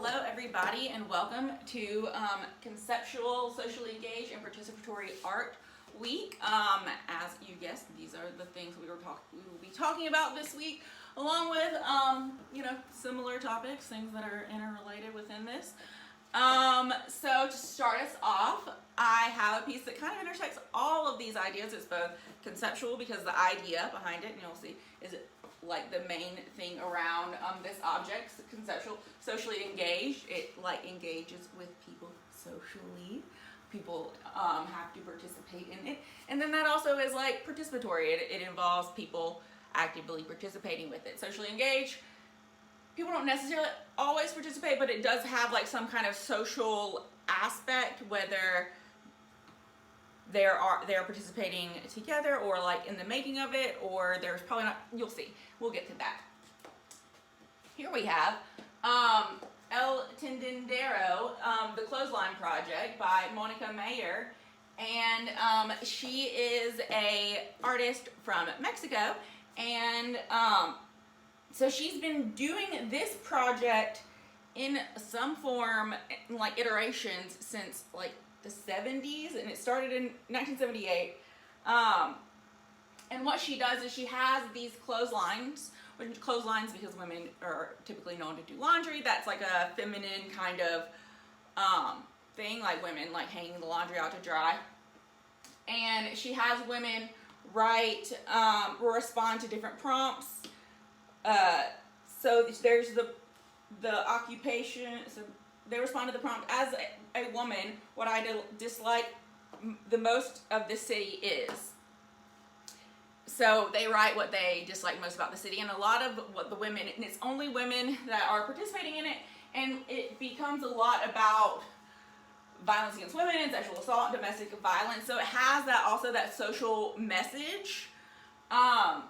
Hello everybody and welcome to Conceptual, Socially Engaged, and Participatory Art Week. As you guessed, these are the things we will be talking about this week, along with similar topics, things that are interrelated within this. So to start us off, I have a piece that kind of intersects all of these ideas. It's both conceptual because the idea behind it, and you'll see, is it like the main thing around this object, conceptual, socially engaged. It like engages with people socially. People have to participate in it. And then that also is like participatory. It involves people actively participating with it. Socially engaged, people don't necessarily always participate, but it does have like some kind of social aspect, whether they're participating together or like in the making of it, or there's probably not. You'll see. We'll get to that. Here we have El Tendedero, the Clothesline Project by Monica Mayer, and she is a artist from Mexico, and so she's been doing this project in some form, like iterations, since like the 70s, and it started in 1978. And what she does is she has these clotheslines because women are typically known to do laundry. That's like a feminine kind of thing, like women like hanging the laundry out to dry. And she has women write or respond to different prompts. So there's the occupation. So they respond to the prompt, as a woman, what I dislike the most of the city is. So they write what they dislike most about the city, and a lot of what the women, and it's only women that are participating in it, and it becomes a lot about violence against women and sexual assault, domestic violence. So it has that social message. And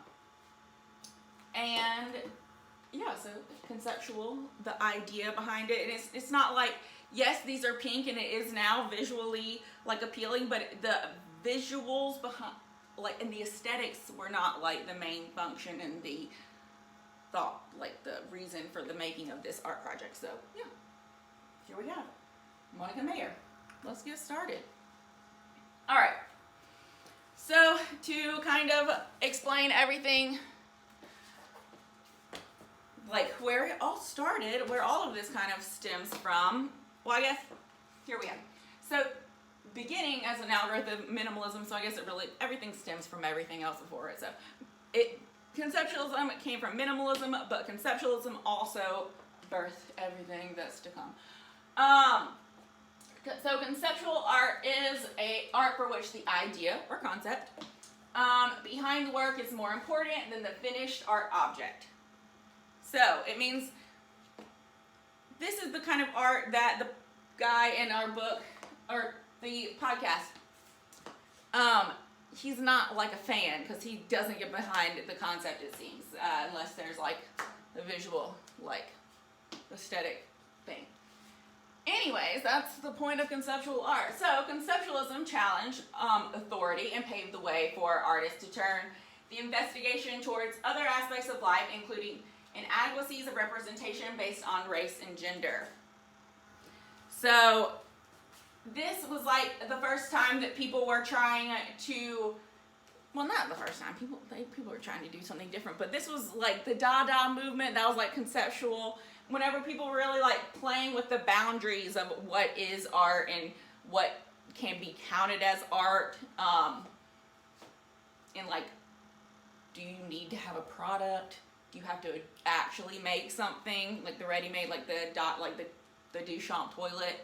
yeah, so conceptual, the idea behind it, and it's not like, yes, these are pink and it is now visually like appealing, but the visuals behind, like, and the aesthetics were not like the main function and the thought, like the reason for the making of this art project. So yeah, here we have it. Monica Mayer. Let's get started. All right. So to kind of explain everything, like where it all started, where all of this kind of stems from, well, I guess, here we are. So beginning as an algorithm, minimalism, so I guess everything stems from everything else before it. So conceptualism came from minimalism, but conceptualism also birthed everything that's to come. So conceptual art is a art for which the idea or concept behind the work is more important than the finished art object. So it means this is the kind of art that the guy in our book or the podcast, he's not like a fan because he doesn't get behind the concept, it seems, unless there's like a visual, like aesthetic thing. Anyways, that's the point of conceptual art. So conceptualism challenged authority and paved the way for artists to turn the investigation towards other aspects of life, including inadequacies of representation based on race and gender. So this was like the first time that people were trying to, well, not the first time, people were trying to do something different, but this was like the Dada movement. That was like conceptual, whenever people were really like playing with the boundaries of what is art and what can be counted as art, and like, do you need to have a product? Do you have to actually make something, like the ready-made, like the Duchamp toilet?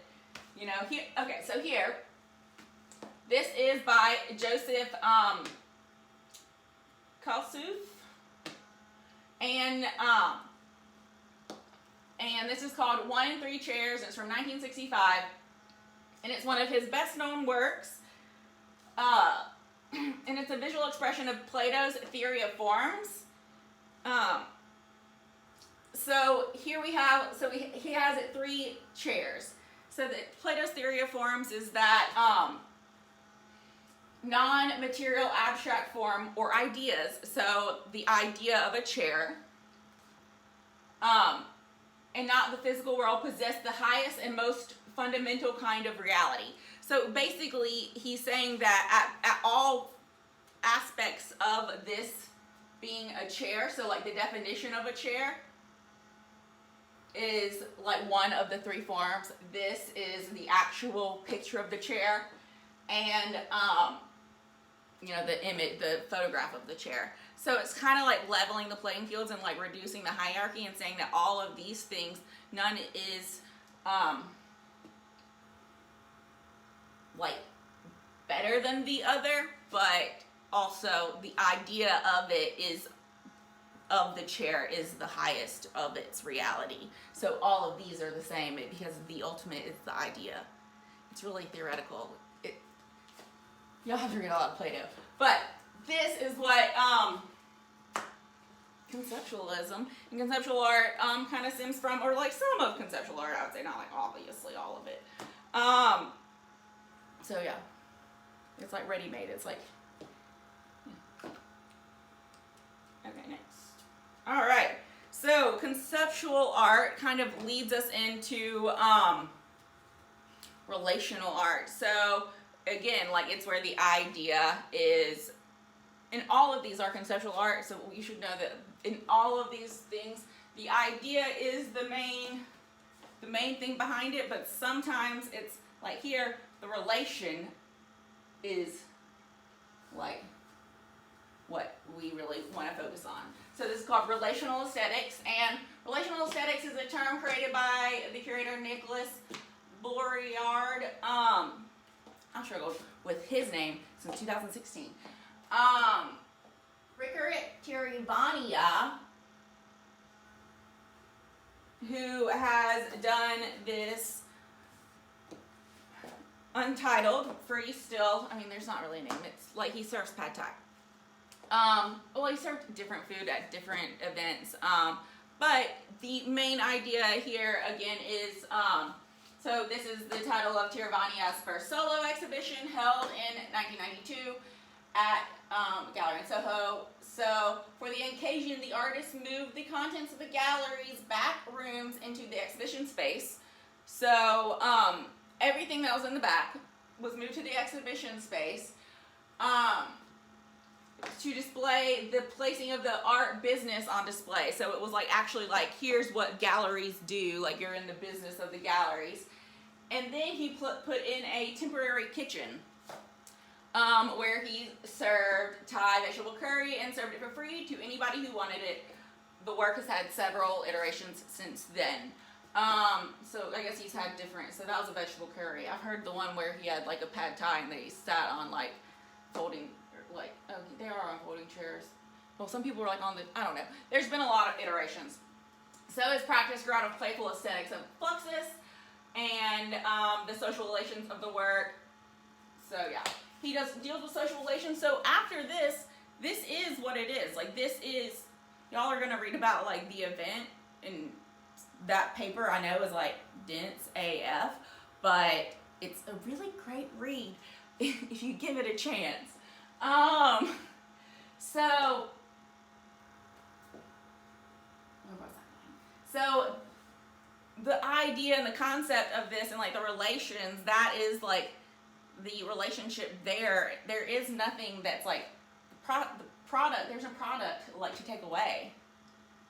You know, here, okay, so here, this is by Joseph Kosuth, and this is called 1 in 3 Chairs. It's from 1965, and it's one of his best-known works, and it's a visual expression of Plato's theory of forms. So here we have, so he has it 3 chairs. So Plato's theory of forms is that non-material abstract form or ideas, so the idea of a chair, and not the physical world possess the highest and most fundamental kind of reality. So basically, he's saying that at all aspects of this being a chair, so like the definition of a chair is like one of the three forms. This is the actual picture of the chair, and the image, the photograph of the chair. So it's kind of like leveling the playing fields and like reducing the hierarchy and saying that all of these things, none is like better than the other, but also the idea of it is, of the chair, is the highest of its reality. So all of these are the same because the ultimate is the idea. It's really theoretical. You'll have to read a lot of Plato. But this is what conceptualism and conceptual art kind of stems from, or like some of conceptual art, I would say, not like obviously all of it. So yeah, it's like ready-made. It's like, yeah. Okay, next. All right, so conceptual art kind of leads us into relational art. So again, like it's where the idea is, and all of these are conceptual art, so you should know that in all of these things, the idea is the main thing behind it, but sometimes it's like here, the relation is like what we really want to focus on. So this is called relational aesthetics, and relational aesthetics is a term created by the curator Nicholas Bourriard. I'm struggled with his name since 2016. Ricard Tirivania, who has done this untitled, free still, I mean there's not really a name, it's like he serves pad thai. Well, he served different food at different events, but the main idea here again is, so this is the title of Tirivania's first solo exhibition held in 1992 at Gallery in Soho. So for the occasion, the artist moved the contents of the gallery's back rooms into the exhibition space. So everything that was in the back was moved to the exhibition space to display the placing of the art business on display. So it was like actually like, here's what galleries do, like you're in the business of the galleries. And then he put in a temporary kitchen where he served Thai vegetable curry and served it for free to anybody who wanted it. The work has had several iterations since then. So I guess he's had different, so that was a vegetable curry. I've heard the one where he had like a pad thai and they sat on like folding, like, oh, they are on folding chairs. Well, some people were like on the, I don't know. There's been a lot of iterations. So his practice grew out of playful aesthetics of fluxus and the social relations of the work. So yeah, he deals with social relations. So after this is what it is. Like this is, y'all are gonna read about like the event, and that paper I know is like dense AF, but it's a really great read if you give it a chance. So where was I going? So the idea and the concept of this and like the relations, that is like the relationship there. There is nothing that's like the product, there's no product like to take away.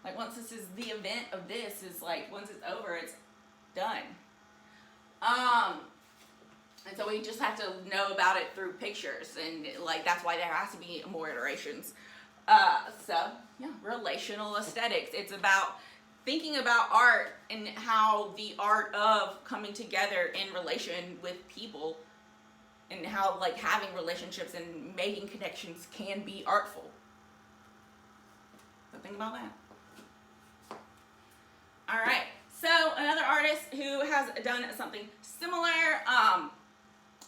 Like once this is the event of this is like, once it's over, it's done. And so we just have to know about it through pictures, and like that's why there has to be more iterations. So yeah, relational aesthetics. It's about thinking about art and how the art of coming together in relation with people, and how like having relationships and making connections can be artful. So think about that. All right, so another artist who has done something similar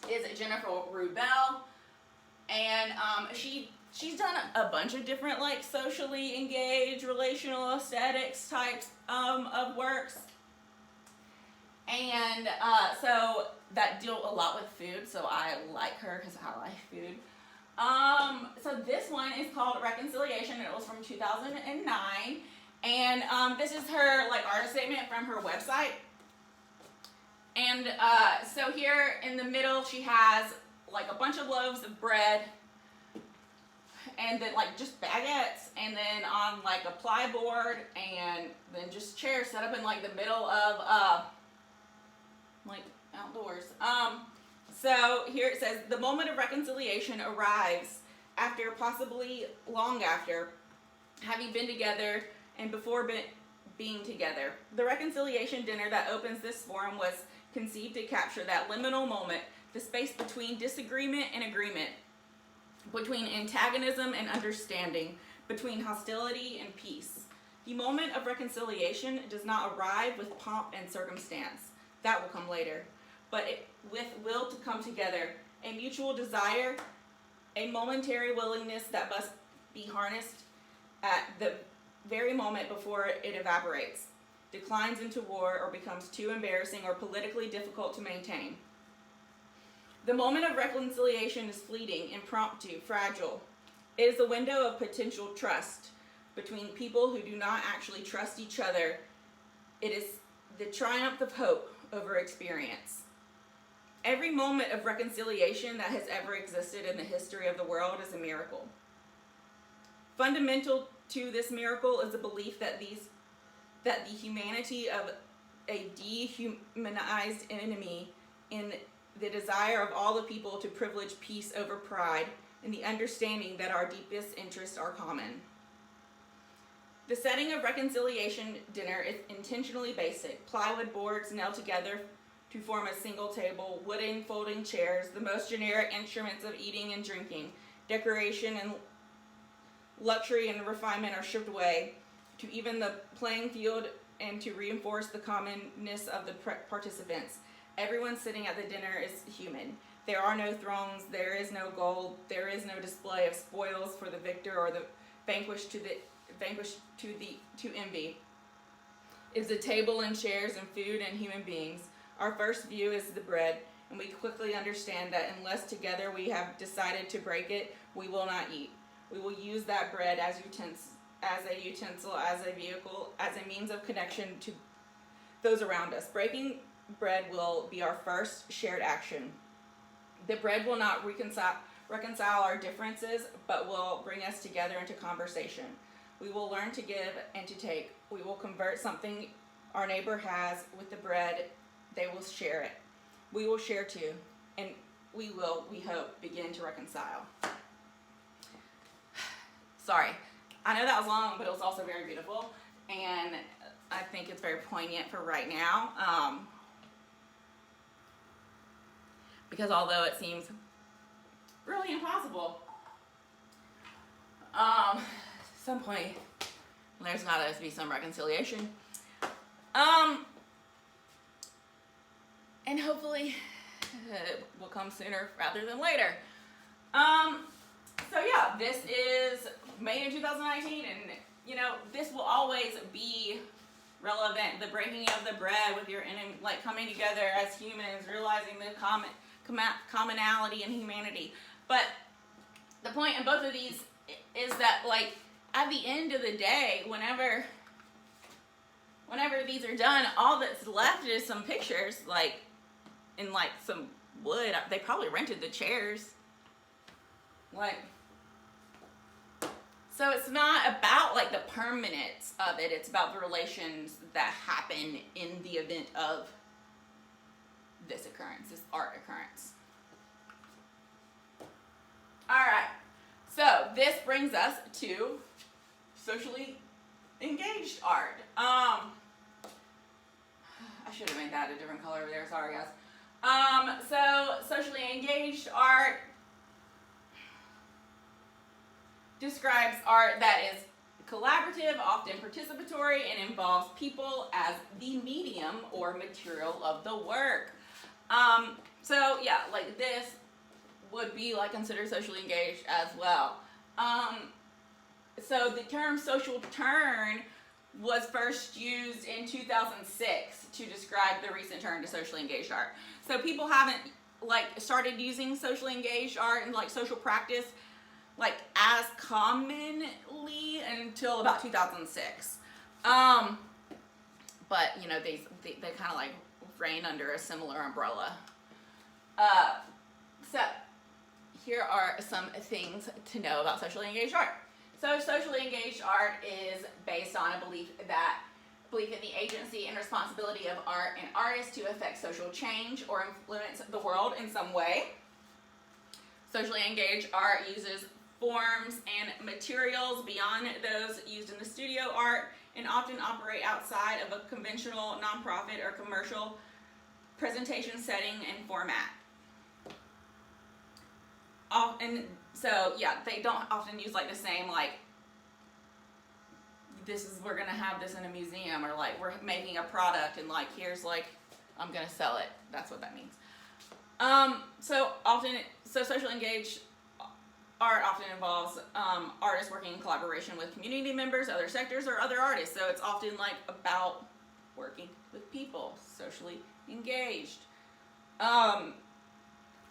is Jennifer Rubel, and she's done a bunch of different like socially engaged, relational aesthetics types of works, and so that deal a lot with food. So I like her because I like food. So this one is called Reconciliation, and it was from 2009. And this is her like artist statement from her website. And so here in the middle she has like a bunch of loaves of bread, and then like just baguettes, and then on like a ply board, and then just chairs set up in like the middle of like outdoors. So here it says, the moment of reconciliation arrives after, possibly long after, having been together and before being together. The reconciliation dinner that opens this forum was conceived to capture that liminal moment, the space between disagreement and agreement, between antagonism and understanding, between hostility and peace. The moment of reconciliation does not arrive with pomp and circumstance. That will come later. But with will to come together, a mutual desire, a momentary willingness that must be harnessed at the very moment before it evaporates, declines into war, or becomes too embarrassing or politically difficult to maintain. The moment of reconciliation is fleeting, impromptu, fragile. It is the window of potential trust between people who do not actually trust each other. It is the triumph of hope over experience. Every moment of reconciliation that has ever existed in the history of the world is a miracle. Fundamental to this miracle is the belief that the humanity of a dehumanized enemy, in the desire of all the people to privilege peace over pride, and the understanding that our deepest interests are common. The setting of reconciliation dinner is intentionally basic. Plywood boards nailed together to form a single table, wooden folding chairs, the most generic instruments of eating and drinking. Decoration and luxury and refinement are stripped away to even the playing field and to reinforce the commonness of the participants. Everyone sitting at the dinner is human. There are no thrones, there is no gold, there is no display of spoils for the victor or the vanquished to envy. It's a table and chairs and food and human beings. Our first view is the bread, and we quickly understand that unless together we have decided to break it, we will not eat. We will use that bread as a utensil, as a vehicle, as a means of connection to those around us. Breaking bread will be our first shared action. The bread will not reconcile our differences, but will bring us together into conversation. We will learn to give and to take. We will convert something our neighbor has with the bread. They will share it. We will share too, and we will, we hope, begin to reconcile. Sorry, I know that was long, but it was also very beautiful, and I think it's very poignant for right now, because although it seems really impossible, at some point there's got to be some reconciliation, and hopefully it will come sooner rather than later. So yeah, this is May in 2019, and you know, this will always be relevant. The breaking of the bread with your enemy, like coming together as humans, realizing the commonality and humanity. But the point in both of these is that, like, at the end of the day, whenever these are done, all that's left is some pictures, like, in like some wood. They probably rented the chairs. Like, so it's not about like the permanence of it, it's about the relations that happen in the event of this occurrence, this art occurrence. Alright, so this brings us to socially engaged art. I should have made that a different color over there, sorry guys. So socially engaged art describes art that is collaborative, often participatory, and involves people as the medium or material of the work. So yeah, like this would be like considered socially engaged as well. So the term social turn was first used in 2006 to describe the recent turn to socially engaged art. So people haven't like started using socially engaged art and like social practice like as commonly until about 2006. But you know, they kind of like reign under a similar umbrella. So here are some things to know about socially engaged art. So socially engaged art is based on a belief in the agency and responsibility of art and artists to affect social change or influence the world in some way. Socially engaged art uses forms and materials beyond those used in the studio art and often operate outside of a conventional nonprofit or commercial presentation setting and format. And so, yeah, they don't often use like the same, like, we're gonna have this in a museum, or like we're making a product and like here's like I'm gonna sell it. That's what that means. So socially engaged art often involves artists working in collaboration with community members, other sectors, or other artists. So it's often like about working with people, socially engaged.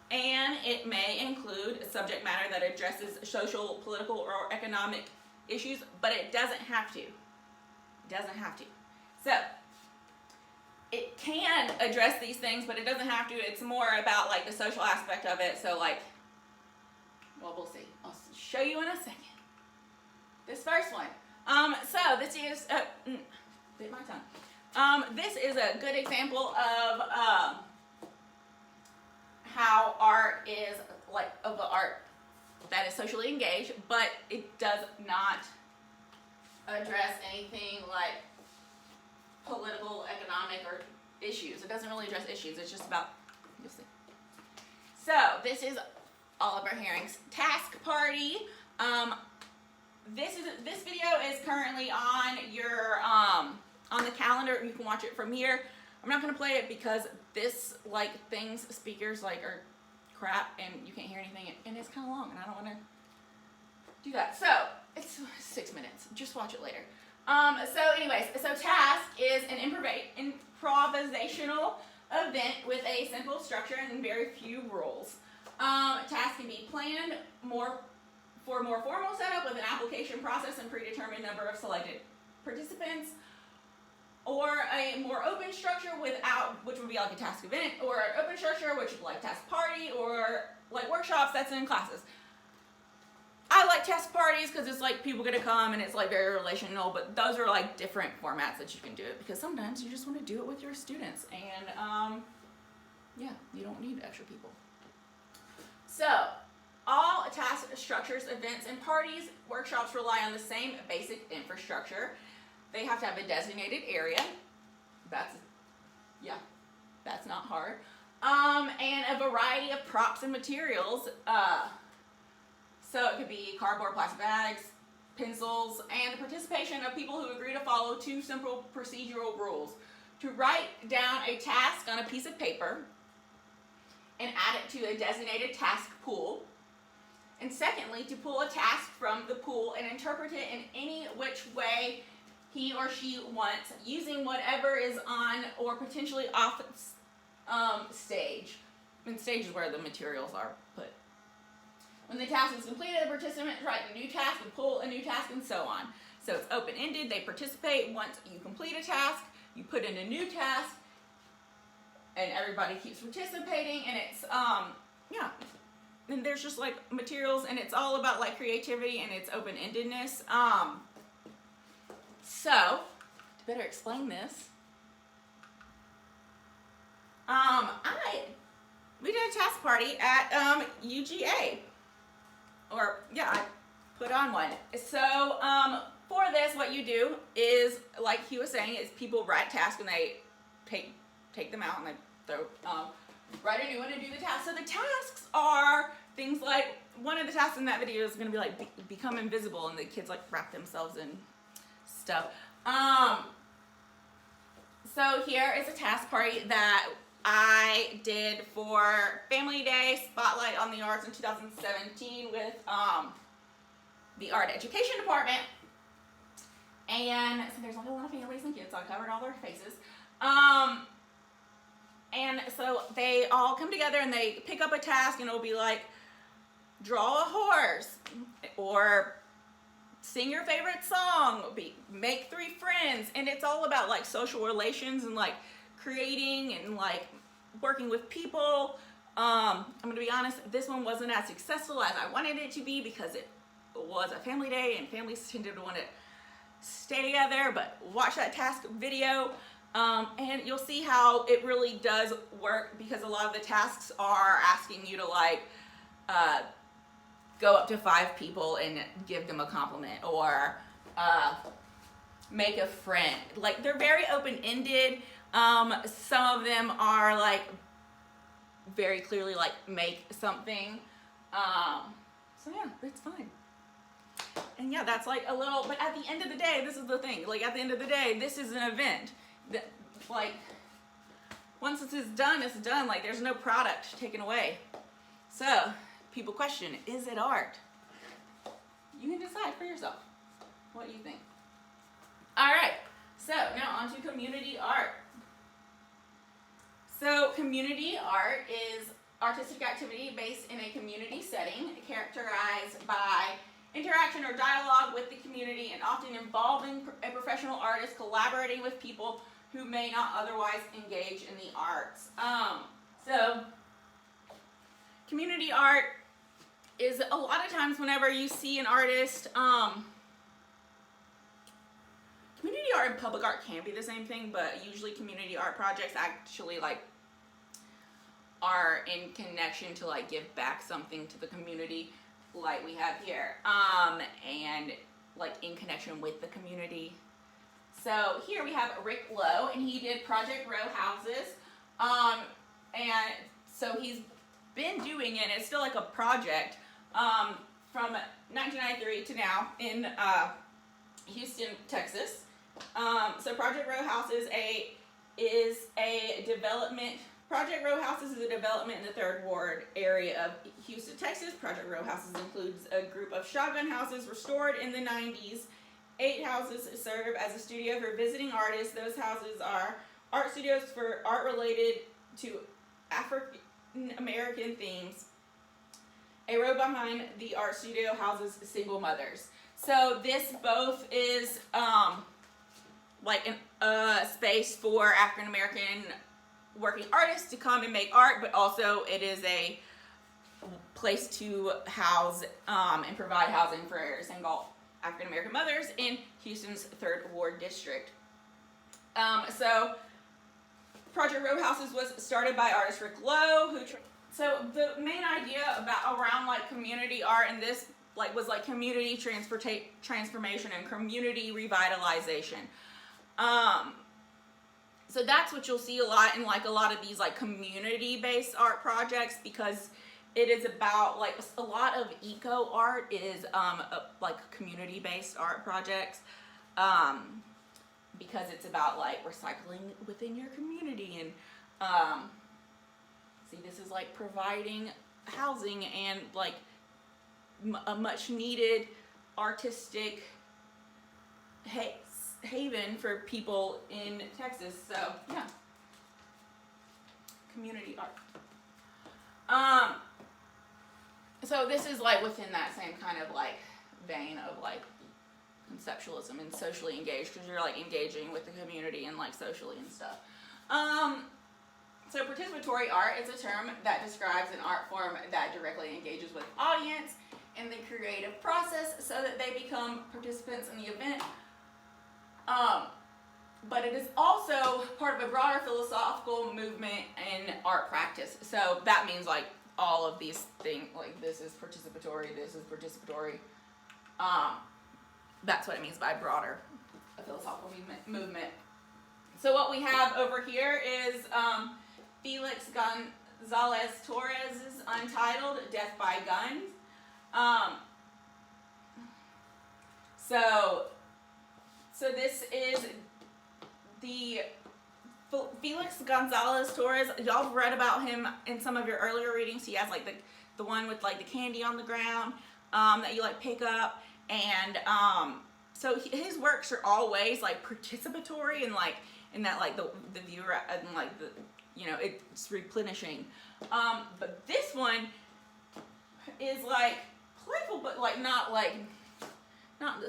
And it may include a subject matter that addresses social, political, or economic issues, but it doesn't have to. It doesn't have to. So it can address these things, but it doesn't have to. It's more about like the social aspect of it. So like, well, we'll see. I'll show you in a second. This first one. So this is bit my tongue. This is a good example of how art is like of the art that is socially engaged, but it does not address anything like political, economic, or issues. It doesn't really address issues. It's just about, you'll see. So this is Oliver Herring's Task Party. This video is currently on your on the calendar. You can watch it from here. I'm not going to play it because this speakers like are crap and you can't hear anything, and it's kind of long and I don't want to do that. So it's 6 minutes. Just watch it later. So Task is an improvisational event with a simple structure and very few rules. Task can be planned for a more formal setup with an application process and predetermined number of selected participants, or a more open structure which would be like a task event, or an open structure which would be like task party, or like workshops that's in classes. I like task parties because it's like people get to come and it's like very relational, but those are like different formats that you can do it, because sometimes you just want to do it with your students, and yeah, you don't need extra people. So all task structures, events, and parties, workshops rely on the same basic infrastructure. They have to have a designated area. That's not hard. And a variety of props and materials. So it could be cardboard, plastic bags, pencils, and the participation of people who agree to follow 2 simple procedural rules. To write down a task on a piece of paper and add it to a designated task pool. And secondly, to pull a task from the pool and interpret it in any which way he or she wants, using whatever is on or potentially off stage. And stage is where the materials are put. When the task is completed, the participants write a new task and pull a new task, and so on. So it's open-ended. They participate. Once you complete a task, you put in a new task, and everybody keeps participating, and it's yeah. And there's just like materials, and it's all about like creativity and its open-endedness. So, to better explain this, we did a task party at UGA, I put on one. So, for this, what you do is, like he was saying, is people write tasks and they take them out and they write a new one and do the task. So the tasks are things like, one of the tasks in that video is going to be like become invisible, and the kids like wrap themselves in stuff. So here is a task party that I did for Family Day Spotlight on the Arts in 2017 with the Art Education Department. And so there's like a lot of families and kids, so I covered all their faces. And so they all come together and they pick up a task, and it'll be like, draw a horse, or sing your favorite song, make 3 friends, and it's all about like social relations and like creating and like working with people. I'm gonna be honest, this one wasn't as successful as I wanted it to be because it was a family day and families tended to want to stay together, but watch that task video and you'll see how it really does work, because a lot of the tasks are asking you to like go up to 5 people and give them a compliment, or make a friend. Like, they're very open-ended. Some of them are like very clearly like make something. So yeah, it's fun. And yeah, that's like a little, but at the end of the day, this is the thing. Like, at the end of the day, this is an event. That, like, once this is done, it's done. Like, there's no product taken away. So, people question, is it art? You can decide for yourself what you think. All right, so now on to community art. So, community art is artistic activity based in a community setting, characterized by interaction or dialogue with the community, and often involving a professional artist collaborating with people who may not otherwise engage in the arts. So, community art is a lot of times whenever you see an artist, community art and public art can be the same thing, but usually community art projects actually like are in connection to like give back something to the community, like we have here, and like in connection with the community. So here we have Rick Lowe, and he did Project Row Houses, and so he's been doing it. It's still like a project from 1993 to now in Houston, Texas. So Project Row Houses is a development. Project Row Houses is a development in the 3rd Ward area of Houston, Texas. Project Row Houses includes a group of shotgun houses restored in the 90s. 8 houses serve as a studio for visiting artists. Those houses are art studios for art related to African American themes. A row behind the art studio houses single mothers. So this both is like a space for African American working artists to come and make art, but also it is a place to house and provide housing for single African American mothers in Houston's 3rd Ward district. So Project Row Houses was started by artist Rick Lowe, so the main idea around like community art and this like was like community transformation and community revitalization. So that's what you'll see a lot in like a lot of these like community-based art projects, because it is about like a lot of eco art is like community-based art projects, because it's about like recycling within your community, and see, this is like providing housing and like a much needed artistic haven for people in Texas. So yeah, community art. So this is like within that same kind of like vein of like conceptualism and socially engaged, because you're like engaging with the community and like socially and stuff. So participatory art is a term that describes an art form that directly engages with audience in the creative process so that they become participants in the event. But it is also part of a broader philosophical movement in art practice. So that means like all of these things, like this is participatory, this is participatory. That's what it means by broader philosophical movement. So what we have over here is Felix Gonzalez Torres's Untitled Death by Guns. So this is the Felix Gonzalez Torres. Y'all have read about him in some of your earlier readings. He has like the one with like the candy on the ground that you like pick up, and so his works are always like participatory and like in that like the viewer and like the, you know, it's replenishing. But this one is like playful, but like not like not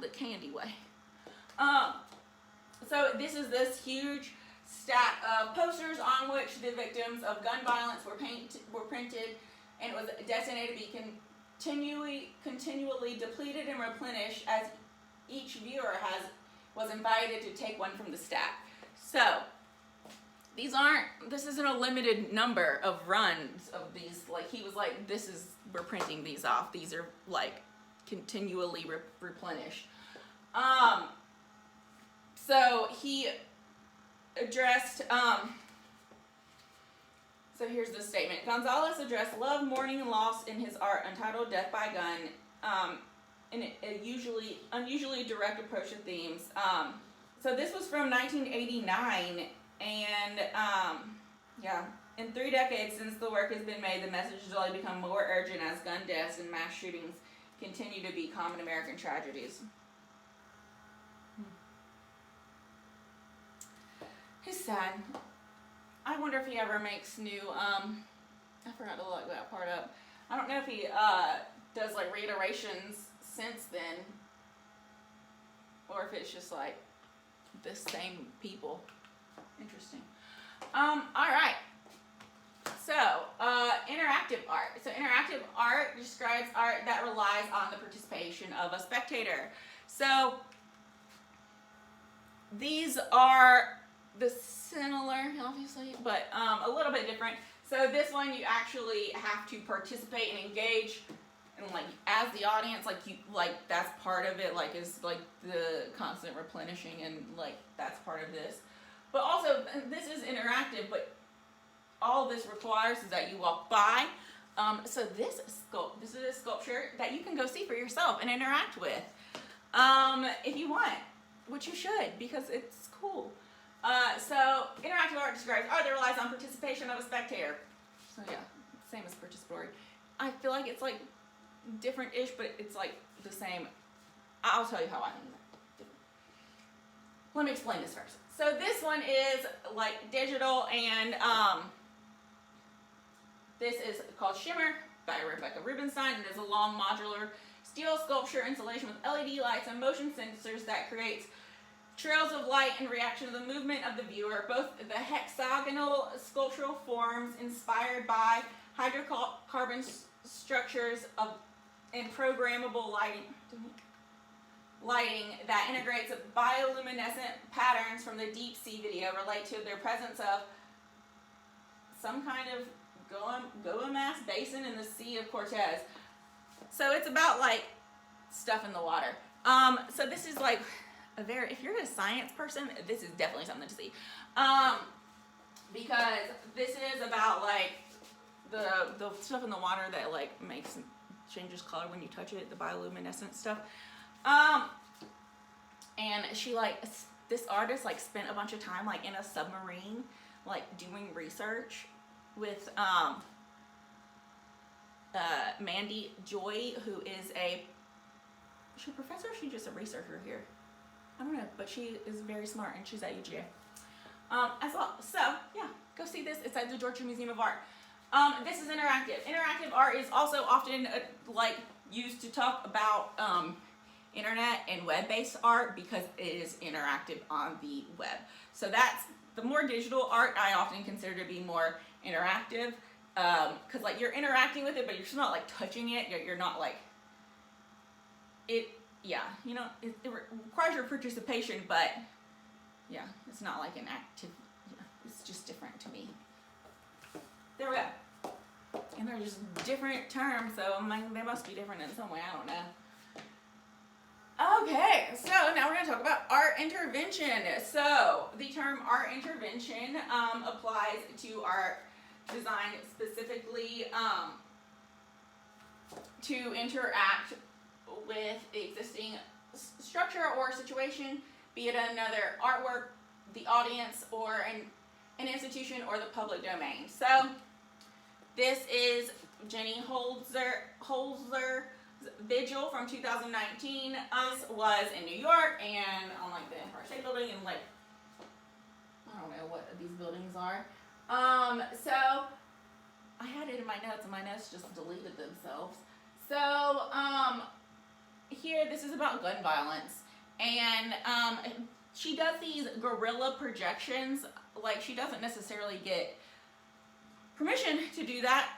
the candy way. So this is this huge stack of posters on which the victims of gun violence were printed, and it was destined to be continually depleted and replenished as each viewer was invited to take one from the stack. So this isn't a limited number of runs of these. Like, he was like, we're printing these off. These are like continually replenished. So he addressed, so here's the statement. Gonzalez addressed love, mourning, and loss in his art entitled Death by Gun, in a unusually direct approach to themes. So this was from 1989, and yeah, in 3 decades since the work has been made, the message has only become more urgent as gun deaths and mass shootings continue to be common American tragedies. He's sad. I wonder if he ever makes new, I forgot to look that part up. I don't know if he does like reiterations since then, or if it's just like the same people. Interesting. Alright. So, interactive art. So interactive art describes art that relies on the participation of a spectator. So, these are similar, obviously, but a little bit different. So this one, you actually have to participate and engage, and like as the audience, that's part of it. Like, is like the constant replenishing, and like that's part of this. But also, this is interactive. But all this requires is that you walk by. So this is a sculpture that you can go see for yourself and interact with, if you want, which you should, because it's cool. So interactive art describes art that relies on participation of a spectator. So yeah, same as participatory. I feel like it's like different-ish, but it's like the same. I'll tell you how I mean that. Let me explain this first. So this one is like digital, and this is called Shimmer by Rebecca Rubenstein. It is a long modular steel sculpture installation with LED lights and motion sensors that creates trails of light in reaction to the movement of the viewer. Both the hexagonal sculptural forms inspired by hydrocarbon structures and programmable lighting that integrates bioluminescent patterns from the deep sea video relate to their presence of some kind of Goa-Mass basin in the Sea of Cortez. So it's about like stuff in the water. So this is like if you're a science person, this is definitely something to see, because this is about like the stuff in the water that like changes color when you touch it, the bioluminescent stuff. And she this artist spent a bunch of time in a submarine doing research with Mandy Joy, who is is she a professor or is she just a researcher here? I don't know, but she is very smart, and she's at UGA as well. So yeah, go see this. It's at the Georgia Museum of Art. This is interactive. Interactive art is also often used to talk about internet and web-based art because it is interactive on the web. So that's the more digital art I often consider to be more interactive, because you're interacting with it, but you're still not touching it. You're not it. Yeah, it requires your participation, but yeah, it's not like an active. Yeah, it's just different to me. There we go. And they're just different terms, so they must be different in some way. I don't know. Okay, so now we're going to talk about art intervention. So the term art intervention applies to art designed specifically to interact with the existing structure or situation, be it another artwork, the audience, or an institution, or the public domain. So this is Jenny Holzer's Vigil from 2019. This was in New York and on the Empire State Building, and I don't know what these buildings are. So I had it in my notes, and my notes just deleted themselves. So here, this is about gun violence, and she does these guerrilla projections. Like, she doesn't necessarily get permission to do that.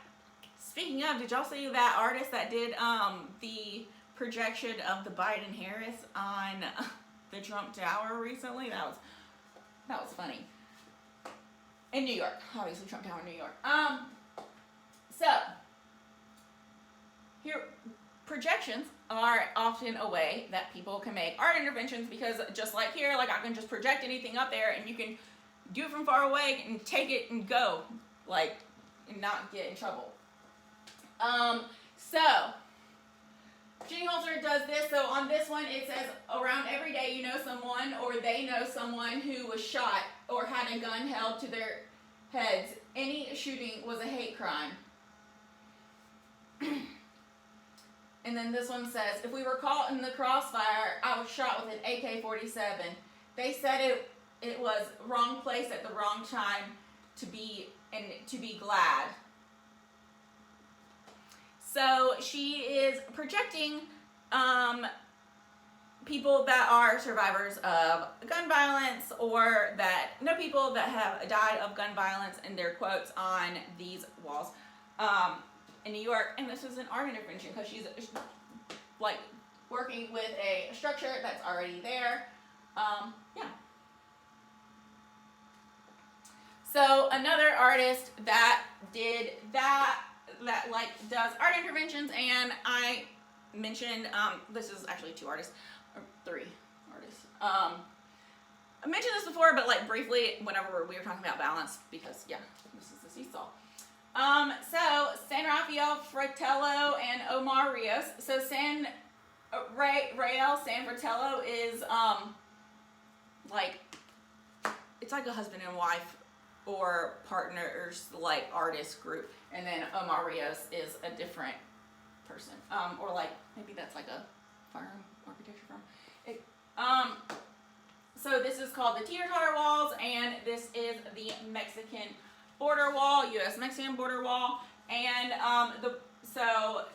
Speaking of, did y'all see that artist that did the projection of the Biden-Harris on the Trump Tower recently? That was funny. In New York, obviously Trump Tower in New York. So here, projections are often a way that people can make art interventions, because just like here, like, I can just project anything up there and you can do it from far away and take it and go, like, and not get in trouble. So Jenny Holzer does this. So on this one, it says, around every day you know someone or they know someone who was shot or had a gun held to their heads. Any shooting was a hate crime. And then this one says, if we were caught in the crossfire, I was shot with an AK-47. They said it was wrong place at the wrong time to be glad. So she is projecting people that are survivors of gun violence, or that know people that have died of gun violence, and their quotes on these walls in New York. And this is an art intervention because she's like working with a structure that's already there. Yeah. So another artist that did that like does art interventions, and I mentioned this is actually two artists, or three artists. I mentioned this before, but like briefly whenever we were talking about balance, because yeah, this is the seesaw. So San Rafael Fratello and Omar Rios. So Rael San Fratello is like, it's like a husband and wife or partners, like, artist group, and then Omar Rios is a different person, or like maybe that's like a firm, architecture firm. So this is called the Teeter-Totter Walls, and this is the Mexican border wall, U.S.-Mexican border wall, and so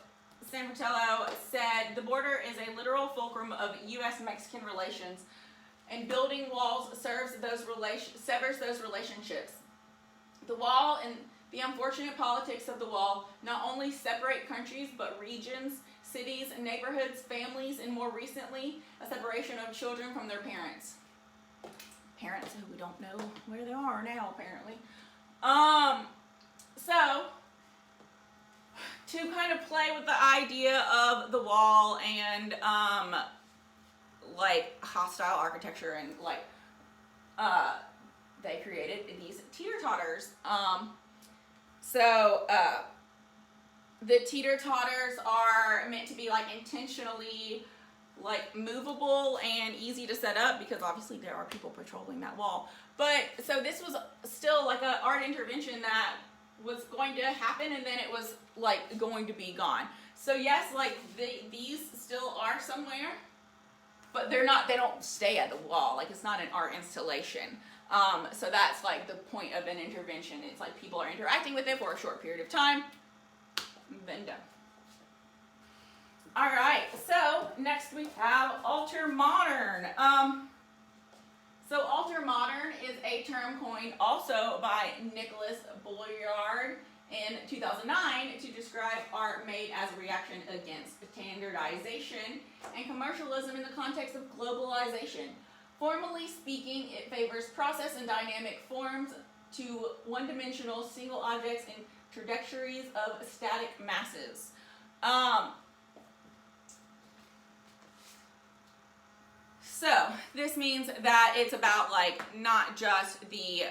San Fratello said the border is a literal fulcrum of U.S.-Mexican relations, and building walls severs those relationships. The wall and the unfortunate politics of the wall not only separate countries, but regions, cities, neighborhoods, families, and more recently, a separation of children from their parents. Parents who we don't know where they are now, apparently. So, to kind of play with the idea of the wall and, like, hostile architecture, and, like, they created these teeter-totters. The teeter-totters are meant to be, like, intentionally, like, movable and easy to set up, because obviously there are people patrolling that wall. But, so this was still, like, an art intervention that was going to happen, and then it was, like, going to be gone. So yes, like, these still are somewhere, but they don't stay at the wall. Like, it's not an art installation. So that's, like, the point of an intervention. It's like people are interacting with it for a short period of time, then done. All right, so next we have alter modern. So alter modern is a term coined also by Nicholas Boyard in 2009 to describe art made as a reaction against standardization and commercialism in the context of globalization. Formally speaking, it favors process and dynamic forms to one-dimensional single objects and trajectories of static masses. So this means that it's about, like, not just the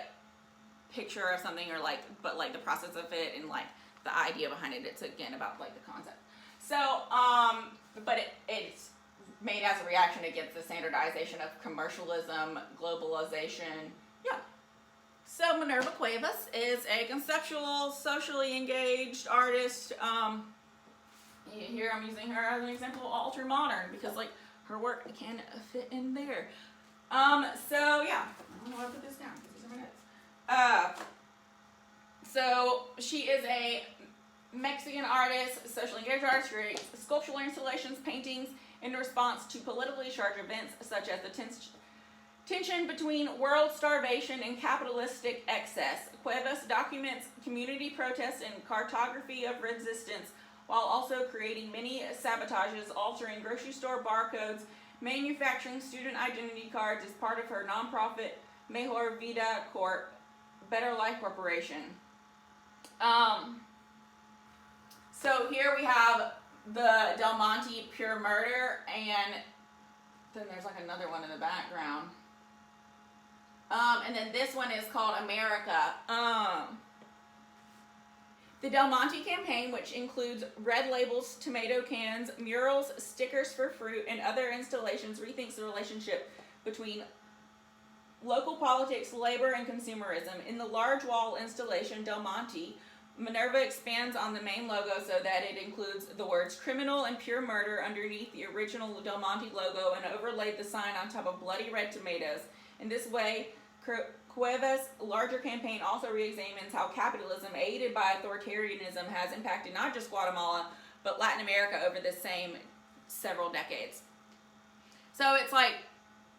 picture of something, or like, but like the process of it and like the idea behind it. It's again about like the concept. So, but it's made as a reaction against the standardization of commercialism, globalization. Yeah. So Minerva Cuevas is a conceptual, socially engaged artist. Here I'm using her as an example of alter modern, because like her work can fit in there. So yeah, I don't know where to put this down, because these are my notes. So she is a Mexican artist, socially engaged artist, creates sculptural installations, paintings, in response to politically charged events such as the tension between world starvation and capitalistic excess. Cuevas documents community protests and cartography of resistance, while also creating many sabotages, altering grocery store barcodes, manufacturing student identity cards as part of her nonprofit Mejor Vida Corp, Better Life Corporation. So here we have the Del Monte Pure Murder, and then there's like another one in the background. And then this one is called America. The Del Monte campaign, which includes red labels, tomato cans, murals, stickers for fruit, and other installations, rethinks the relationship between local politics, labor, and consumerism. In the large wall installation, Del Monte, Minerva expands on the main logo so that it includes the words criminal and pure murder underneath the original Del Monte logo and overlaid the sign on top of bloody red tomatoes. In this way, Cuevas' larger campaign also re-examines how capitalism, aided by authoritarianism, has impacted not just Guatemala, but Latin America over the same several decades. So it's like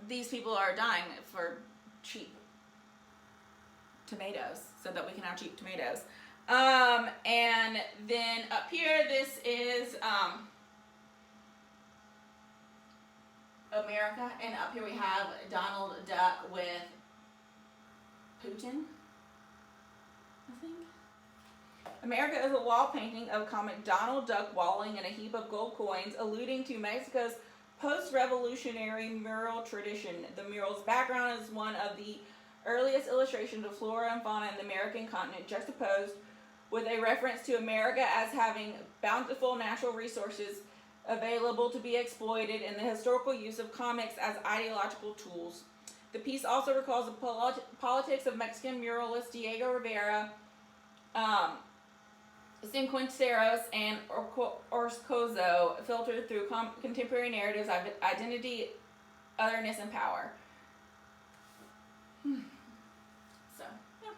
these people are dying for cheap tomatoes so that we can have cheap tomatoes. And then up here, this is America, and up here we have Donald Duck with Putin, I think. America is a wall painting of comic Donald Duck walling in a heap of gold coins, alluding to Mexico's post-revolutionary mural tradition. The mural's background is one of the earliest illustrations of flora and fauna in the American continent, juxtaposed with a reference to America as having bountiful natural resources available to be exploited, and the historical use of comics as ideological tools. The piece also recalls the politics of Mexican muralist Diego Rivera, Cinquenteros, and Orozco, filtered through contemporary narratives of identity, otherness, and power. So, yeah.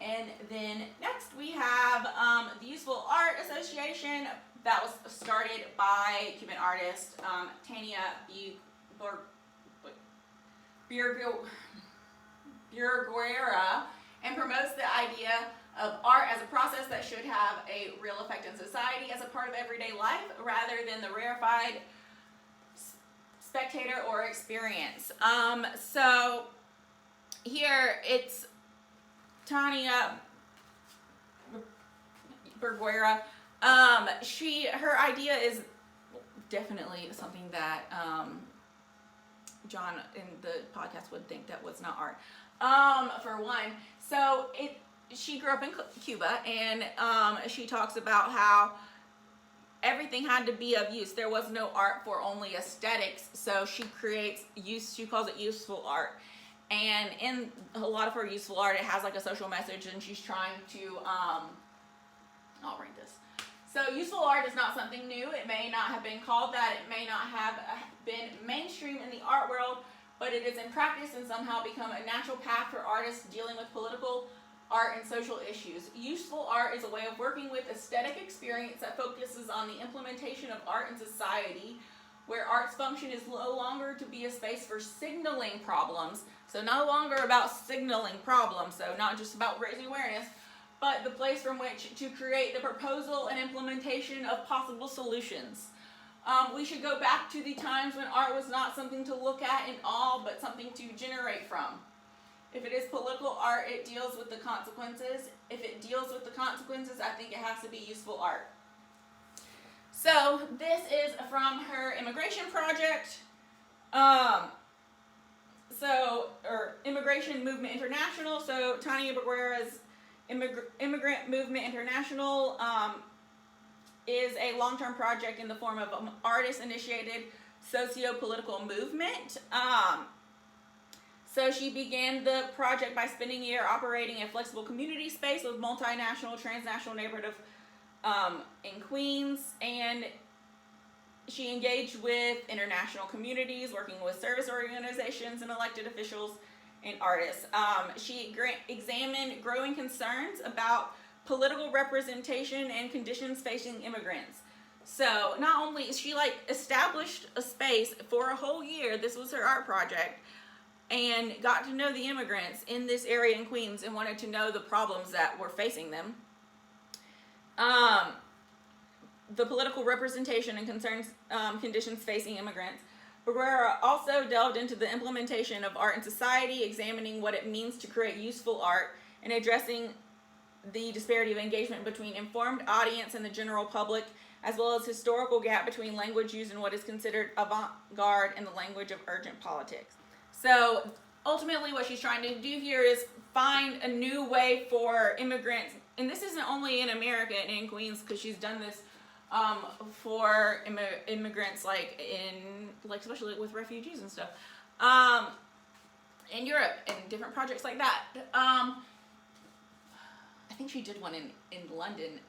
And then next we have the Useful Art Association that was started by Cuban artist Tania Burguera, and promotes the idea of art as a process that should have a real effect in society as a part of everyday life rather than the rarefied spectator or experience. So here it's Tania Burguera. Her idea is definitely something that John in the podcast would think that was not art. For one, so she grew up in Cuba, and she talks about how everything had to be of use. There was no art for only aesthetics, so she calls it useful art. And in a lot of her useful art, it has like a social message, and she's trying to, I'll read this. So useful art is not something new. It may not have been called that. It may not have been mainstream in the art world, but it is in practice and somehow become a natural path for artists dealing with political, art, and social issues. Useful art is a way of working with aesthetic experience that focuses on the implementation of art in society, where art's function is no longer to be a space for signaling problems, so no longer about signaling problems, so not just about raising awareness, but the place from which to create the proposal and implementation of possible solutions. We should go back to the times when art was not something to look at in awe, but something to generate from. If it is political art, it deals with the consequences. If it deals with the consequences, I think it has to be useful art. So this is from her immigration project. Or Immigration Movement International. So Tania Burguera's Immigrant Movement International is a long-term project in the form of an artist-initiated socio-political movement. So she began the project by spending a year operating a flexible community space with multinational, transnational neighborhood in Queens, and she engaged with international communities, working with service organizations and elected officials and artists. She examined growing concerns about political representation and conditions facing immigrants. So not only is she like established a space for a whole year, this was her art project, and got to know the immigrants in this area in Queens and wanted to know the problems that were facing them. The political representation and conditions facing immigrants. Barrera also delved into the implementation of art in society, examining what it means to create useful art, and addressing the disparity of engagement between informed audience and the general public, as well as historical gap between language used in what is considered avant-garde and the language of urgent politics. So ultimately what she's trying to do here is find a new way for immigrants, and this isn't only in America and in Queens, because she's done this for immigrants like especially with refugees and stuff, in Europe and different projects like that. I think she did one in London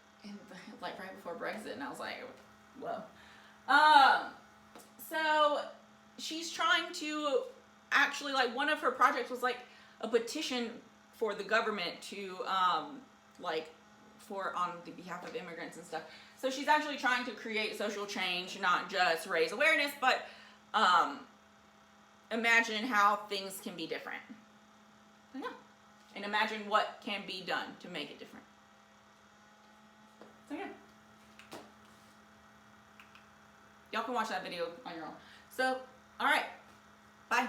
like right before Brexit, and I was like, whoa. So she's trying to actually, like, one of her projects was like a petition for the government to on the behalf of immigrants and stuff. So she's actually trying to create social change, not just raise awareness, but imagine how things can be different. Yeah. And imagine what can be done to make it different. So yeah. Y'all can watch that video on your own. So, alright. Bye.